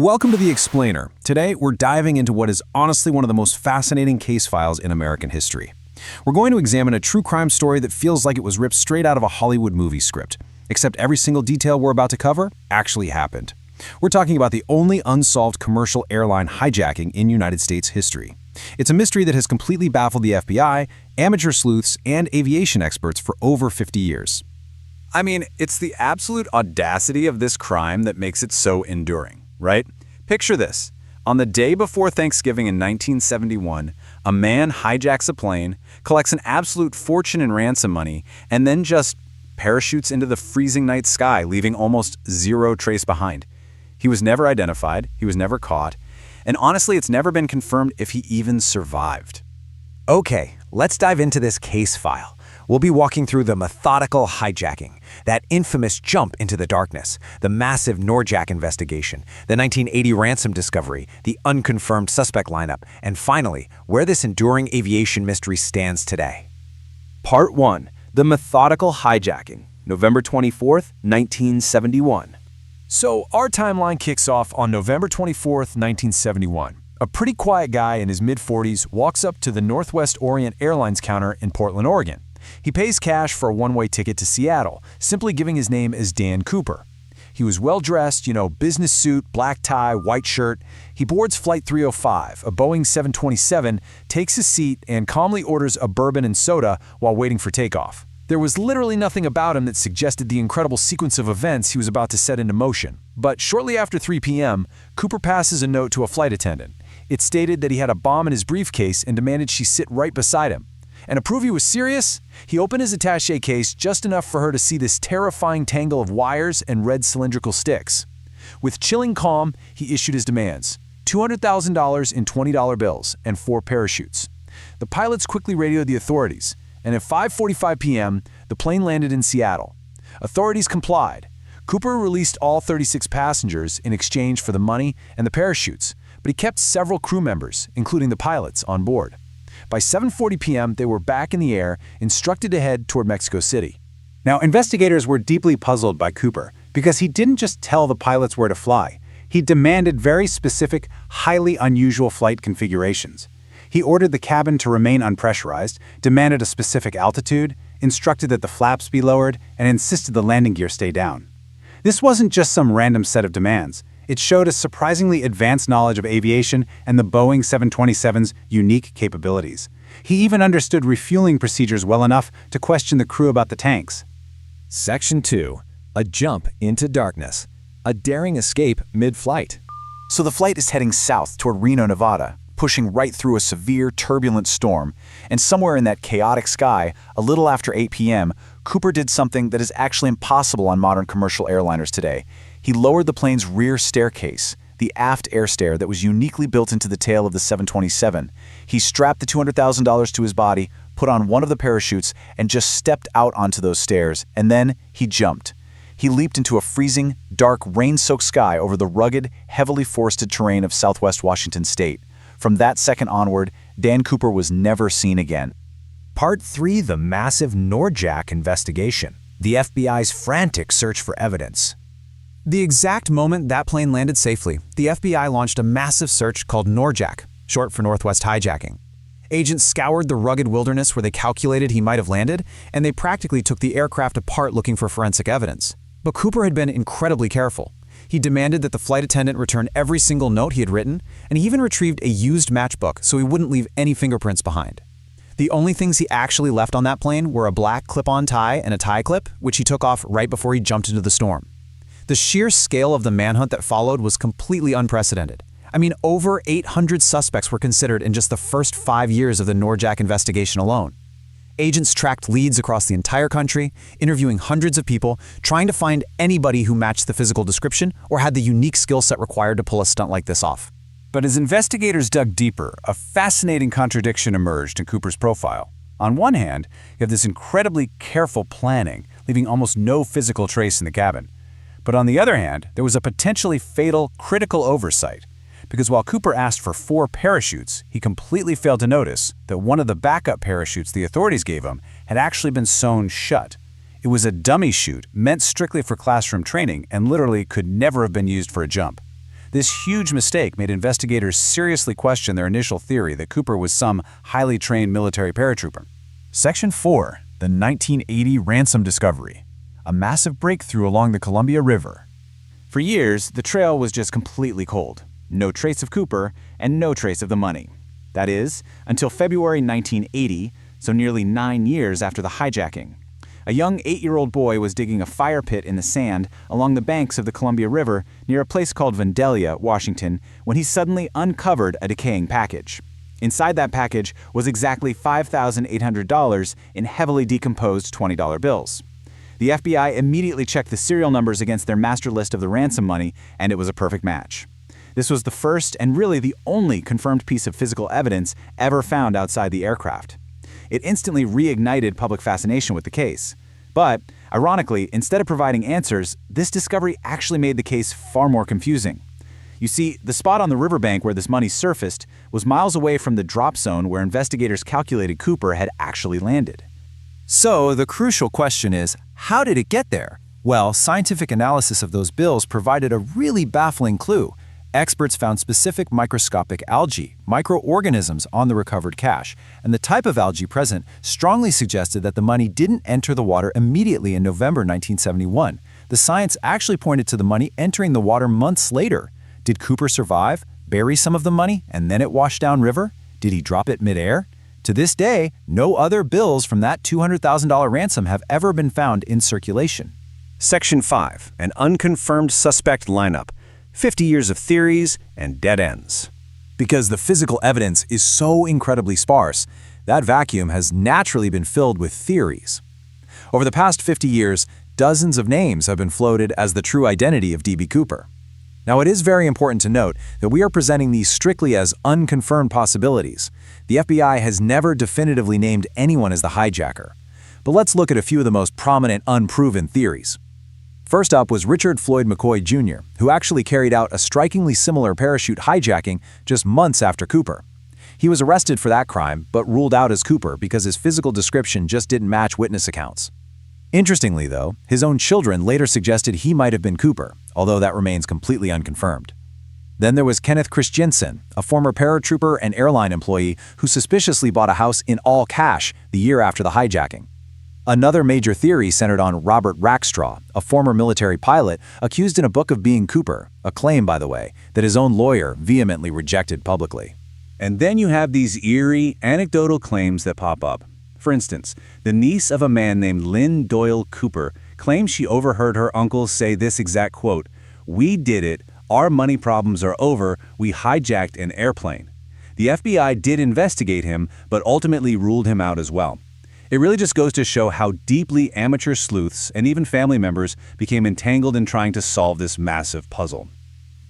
Welcome to The Explainer. Today, we're diving into what is honestly one of the most fascinating case files in American history. We're going to examine a true crime story that feels like it was ripped straight out of a Hollywood movie script, except every single detail we're about to cover actually happened. We're talking about the only unsolved commercial airline hijacking in United States history. It's a mystery that has completely baffled the FBI, amateur sleuths, and aviation experts for over 50 years. I mean, it's the absolute audacity of this crime that makes it so enduring, right? Picture this. On the day before Thanksgiving in 1971, a man hijacks a plane, collects an absolute fortune in ransom money, and then just parachutes into the freezing night sky, leaving almost zero trace behind. He was never identified, he was never caught, and honestly, it's never been confirmed if he even survived. Okay, let's dive into this case file. We'll be walking through the methodical hijacking, that infamous jump into the darkness, the massive NORJAK investigation, the 1980 ransom discovery, the unconfirmed suspect lineup, and finally, where this enduring aviation mystery stands today. Part 1. The Methodical Hijacking, November 24th, 1971. So our timeline kicks off on November 24th, 1971. A pretty quiet guy in his mid-40s walks up to the Northwest Orient Airlines counter in Portland, Oregon. He pays cash for a one-way ticket to Seattle, simply giving his name as Dan Cooper. He was well-dressed, business suit, black tie, white shirt. He boards Flight 305, a Boeing 727, takes his seat, and calmly orders a bourbon and soda while waiting for takeoff. There was literally nothing about him that suggested the incredible sequence of events he was about to set into motion. But shortly after 3 p.m., Cooper passes a note to a flight attendant. It stated that he had a bomb in his briefcase and demanded she sit right beside him. And to prove he was serious, he opened his attaché case just enough for her to see this terrifying tangle of wires and red cylindrical sticks. With chilling calm, he issued his demands: $200,000 in $20 bills and 4 parachutes. The pilots quickly radioed the authorities, and at 5:45 p.m., the plane landed in Seattle. Authorities complied. Cooper released all 36 passengers in exchange for the money and the parachutes, but he kept several crew members, including the pilots, on board. By 7:40 p.m., they were back in the air, instructed to head toward Mexico City. Now, investigators were deeply puzzled by Cooper because he didn't just tell the pilots where to fly. He demanded very specific, highly unusual flight configurations. He ordered the cabin to remain unpressurized, demanded a specific altitude, instructed that the flaps be lowered, and insisted the landing gear stay down. This wasn't just some random set of demands. It showed a surprisingly advanced knowledge of aviation and the Boeing 727's unique capabilities. He even understood refueling procedures well enough to question the crew about the tanks. Section 2. A jump into darkness. A daring escape mid-flight. So the flight is heading south toward Reno, Nevada, pushing right through a severe, turbulent storm, and somewhere in that chaotic sky, a little after 8 p.m., Cooper did something that is actually impossible on modern commercial airliners today. He lowered the plane's rear staircase, the aft air stair that was uniquely built into the tail of the 727. He strapped the $200,000 to his body, put on one of the parachutes, and just stepped out onto those stairs, and then he jumped. He leaped into a freezing, dark, rain-soaked sky over the rugged, heavily forested terrain of southwest Washington state. From that second onward, Dan Cooper was never seen again. Part 3. The massive NORJAK investigation. The FBI's frantic search for evidence. The exact moment that plane landed safely, the FBI launched a massive search called NORJAK, short for Northwest Hijacking. Agents scoured the rugged wilderness where they calculated he might have landed, and they practically took the aircraft apart looking for forensic evidence. But Cooper had been incredibly careful. He demanded that the flight attendant return every single note he had written, and he even retrieved a used matchbook so he wouldn't leave any fingerprints behind. The only things he actually left on that plane were a black clip-on tie and a tie clip, which he took off right before he jumped into the storm. The sheer scale of the manhunt that followed was completely unprecedented. I mean, over 800 suspects were considered in just the first 5 years of the NORJAK investigation alone. Agents tracked leads across the entire country, interviewing hundreds of people, trying to find anybody who matched the physical description or had the unique skill set required to pull a stunt like this off. But as investigators dug deeper, a fascinating contradiction emerged in Cooper's profile. On one hand, you have this incredibly careful planning, leaving almost no physical trace in the cabin. But on the other hand, there was a potentially fatal, critical oversight. Because while Cooper asked for 4 parachutes, he completely failed to notice that one of the backup parachutes the authorities gave him had actually been sewn shut. It was a dummy chute meant strictly for classroom training and literally could never have been used for a jump. This huge mistake made investigators seriously question their initial theory that Cooper was some highly trained military paratrooper. Section 4. The 1980 ransom discovery. A massive breakthrough along the Columbia River. For years, the trail was just completely cold. No trace of Cooper and no trace of the money. That is, until February 1980, so nearly 9 years after the hijacking. A young 8-year-old boy was digging a fire pit in the sand along the banks of the Columbia River near a place called Vandalia, Washington, when he suddenly uncovered a decaying package. Inside that package was exactly $5,800 in heavily decomposed $20 bills. The FBI immediately checked the serial numbers against their master list of the ransom money, and it was a perfect match. This was the first and really the only confirmed piece of physical evidence ever found outside the aircraft. It instantly reignited public fascination with the case. But, ironically, instead of providing answers, this discovery actually made the case far more confusing. You see, the spot on the riverbank where this money surfaced was miles away from the drop zone where investigators calculated Cooper had actually landed. So, the crucial question is, how did it get there? Well, scientific analysis of those bills provided a really baffling clue. Experts found specific microscopic algae, microorganisms on the recovered cash, and the type of algae present strongly suggested that the money didn't enter the water immediately in November 1971. The science actually pointed to the money entering the water months later. Did Cooper survive, bury some of the money, and then it wash downriver? Did he drop it midair? To this day, no other bills from that $200,000 ransom have ever been found in circulation. Section 5. An unconfirmed suspect lineup. 50 years of theories and dead ends. Because the physical evidence is so incredibly sparse, that vacuum has naturally been filled with theories. Over the past 50 years, dozens of names have been floated as the true identity of D.B. Cooper. Now, it is very important to note that we are presenting these strictly as unconfirmed possibilities. The FBI has never definitively named anyone as the hijacker. But let's look at a few of the most prominent unproven theories. First up was Richard Floyd McCoy Jr., who actually carried out a strikingly similar parachute hijacking just months after Cooper. He was arrested for that crime, but ruled out as Cooper because his physical description just didn't match witness accounts. Interestingly, though, his own children later suggested he might have been Cooper, although that remains completely unconfirmed. Then there was Kenneth Christiansen, a former paratrooper and airline employee who suspiciously bought a house in all cash the year after the hijacking. Another major theory centered on Robert Rackstraw, a former military pilot accused in a book of being Cooper, a claim, by the way, that his own lawyer vehemently rejected publicly. And then you have these eerie, anecdotal claims that pop up. For instance, the niece of a man named Lynn Doyle Cooper claims she overheard her uncle say this exact quote, "We did it. Our money problems are over. We hijacked an airplane." The FBI did investigate him, but ultimately ruled him out as well. It really just goes to show how deeply amateur sleuths and even family members became entangled in trying to solve this massive puzzle.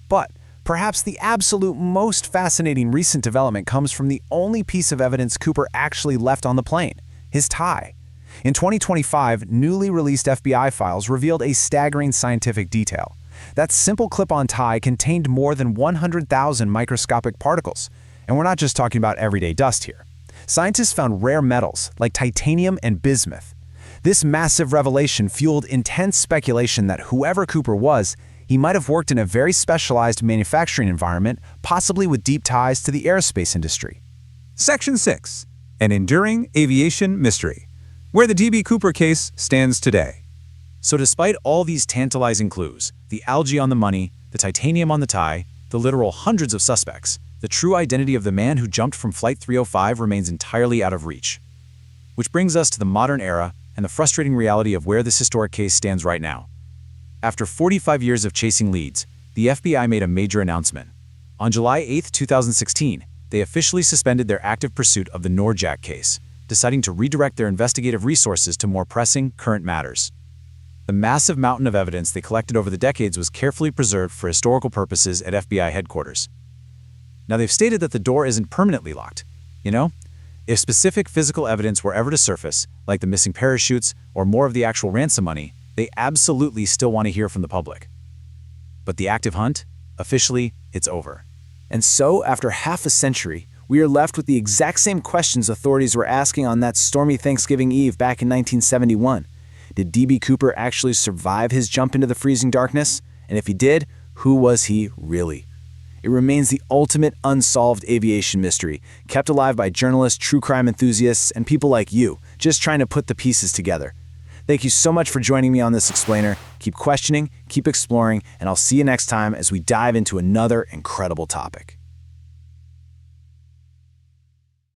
But perhaps the absolute most fascinating recent development comes from the only piece of evidence Cooper actually left on the plane, his tie. In 2025, newly released FBI files revealed a staggering scientific detail. That simple clip-on tie contained more than 100,000 microscopic particles. And we're not just talking about everyday dust here. Scientists found rare metals like titanium and bismuth. This massive revelation fueled intense speculation that whoever Cooper was, he might have worked in a very specialized manufacturing environment, possibly with deep ties to the aerospace industry. Section 6. An enduring aviation mystery. Where the D.B. Cooper case stands today. So despite all these tantalizing clues, the algae on the money, the titanium on the tie, the literal hundreds of suspects, the true identity of the man who jumped from Flight 305 remains entirely out of reach. Which brings us to the modern era and the frustrating reality of where this historic case stands right now. After 45 years of chasing leads, the FBI made a major announcement. On July 8, 2016, they officially suspended their active pursuit of the NORJAK case, deciding to redirect their investigative resources to more pressing, current matters. The massive mountain of evidence they collected over the decades was carefully preserved for historical purposes at FBI headquarters. Now, they've stated that the door isn't permanently locked. You know, if specific physical evidence were ever to surface, like the missing parachutes or more of the actual ransom money, they absolutely still want to hear from the public. But the active hunt, officially, it's over. And so, after half a century, we are left with the exact same questions authorities were asking on that stormy Thanksgiving Eve back in 1971. Did D.B. Cooper actually survive his jump into the freezing darkness? And if he did, who was he really? It remains the ultimate unsolved aviation mystery, kept alive by journalists, true crime enthusiasts, and people like you, just trying to put the pieces together. Thank you so much for joining me on this explainer. Keep questioning, keep exploring, and I'll see you next time as we dive into another incredible topic.